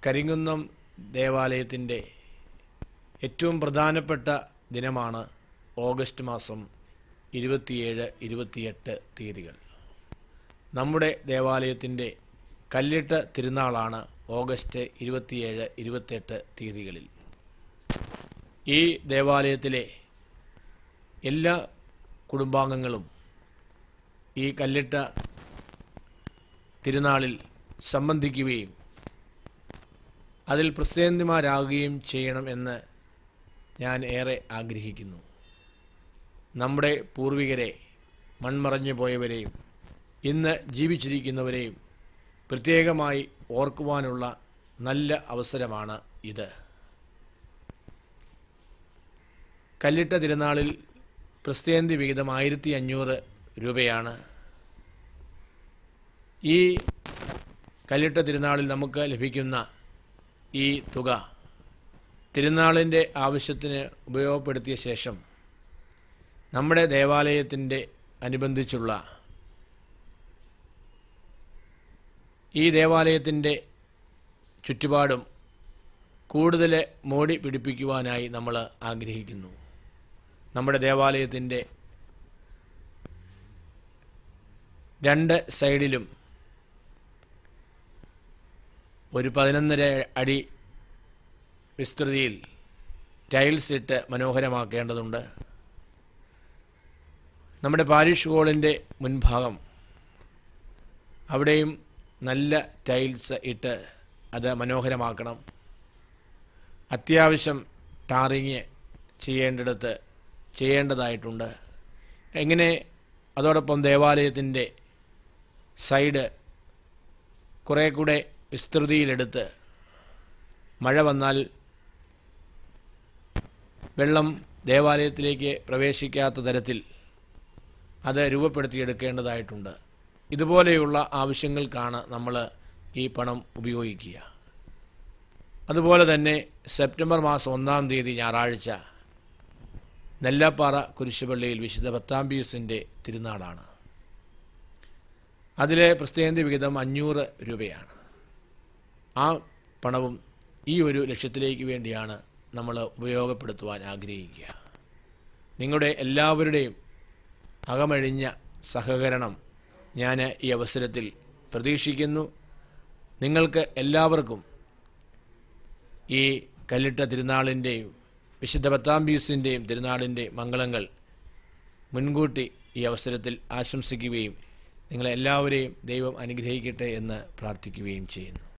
കരിങ്കുന്നം ദേവാലയത്തിൻ്റെ ഏറ്റവും പ്രധാനപ്പെട്ട ദിനമാണ് ഓഗസ്റ്റ് മാസം 27, 28 തീയതികൾ. നമ്മുടെ ദേവാലയത്തിൻ്റെ കല്ലിട്ട തിരുനാളാണ് ഓഗസ്റ്റ് 27, 28 തീയതികളിൽ. ഈ ദേവാലയത്തിലെ എല്ലാ കുടുംബാംഗങ്ങളും ഈ കല്ലിട്ട തിരുനാളിൽ സംബന്ധിക്കുകയും അതിൽ പ്രസിദ്ധന്മാരാകുകയും ചെയ്യണം എന്ന് ഞാൻ ഏറെ ആഗ്രഹിക്കുന്നു. നമ്മുടെ പൂർവികരെ, മൺമറഞ്ഞു പോയവരെയും ഇന്ന് ജീവിച്ചിരിക്കുന്നവരെയും പ്രത്യേകമായി ഓർക്കുവാനുള്ള നല്ല അവസരമാണ് ഇത്. കല്ലിട്ട തിരുനാളിൽ പ്രസിദ്ധി വിഹിതം 1500 രൂപയാണ്. ഈ കല്ലിട്ട തിരുനാളിൽ നമുക്ക് ലഭിക്കുന്ന ഈ തുക തിരുനാളിൻ്റെ ആവശ്യത്തിന് ഉപയോഗപ്പെടുത്തിയ ശേഷം നമ്മുടെ ദേവാലയത്തിൻ്റെ അനുബന്ധിച്ചുള്ള ഈ ദേവാലയത്തിൻ്റെ ചുറ്റുപാടും കൂടുതൽ മോടി പിടിപ്പിക്കുവാനായി നമ്മൾ ആഗ്രഹിക്കുന്നു. നമ്മുടെ ദേവാലയത്തിൻ്റെ 2 സൈഡിലും ഒരു 11.5 അടി വിസ്തൃതിയിൽ ടൈൽസ് ഇട്ട് മനോഹരമാക്കേണ്ടതുണ്ട്. നമ്മുടെ പാരിഷ് ഹോളിൻ്റെ മുൻഭാഗം അവിടെയും നല്ല ടൈൽസ് ഇട്ട് അത് മനോഹരമാക്കണം. അത്യാവശ്യം ടാറിങ് ചെയ്യേണ്ടിടത്ത് ചെയ്യേണ്ടതായിട്ടുണ്ട്. എങ്ങനെ അതോടൊപ്പം ദേവാലയത്തിൻ്റെ സൈഡ് കുറേ കൂടെ വിസ്തൃതിയിലെടുത്ത് മഴ വന്നാൽ വെള്ളം ദേവാലയത്തിലേക്ക് പ്രവേശിക്കാത്ത തരത്തിൽ അത് രൂപപ്പെടുത്തിയെടുക്കേണ്ടതായിട്ടുണ്ട്. ഇതുപോലെയുള്ള ആവശ്യങ്ങൾക്കാണ് നമ്മൾ ഈ പണം ഉപയോഗിക്കുക. അതുപോലെ തന്നെ സെപ്റ്റംബർ മാസം 1-ാം തീയതി ഞായറാഴ്ച നെല്ലാപ്പാറ കുരിശുപള്ളിയിൽ വിശുദ്ധ പത്താംപിയൂസിൻ്റെ തിരുനാളാണ്. അതിലെ പ്രസിദ്ധി വിഹിതം 500 രൂപയാണ്. ആ പണവും ഈ ഒരു ലക്ഷ്യത്തിലേക്ക് വേണ്ടിയാണ് നമ്മൾ ഉപയോഗപ്പെടുത്തുവാൻ ആഗ്രഹിക്കുക. നിങ്ങളുടെ എല്ലാവരുടെയും അകമഴിഞ്ഞ സഹകരണം ഞാൻ ഈ അവസരത്തിൽ പ്രതീക്ഷിക്കുന്നു. നിങ്ങൾക്ക് എല്ലാവർക്കും ഈ കല്ലിട്ട തിരുനാളിൻ്റെയും വിശുദ്ധ പത്താംപിയൂസിൻ്റെയും തിരുനാളിൻ്റെ മംഗളങ്ങൾ മുൻകൂട്ടി ഈ അവസരത്തിൽ ആശംസിക്കുകയും നിങ്ങളെല്ലാവരെയും ദൈവം അനുഗ്രഹിക്കട്ടെ എന്ന് പ്രാർത്ഥിക്കുകയും ചെയ്യുന്നു.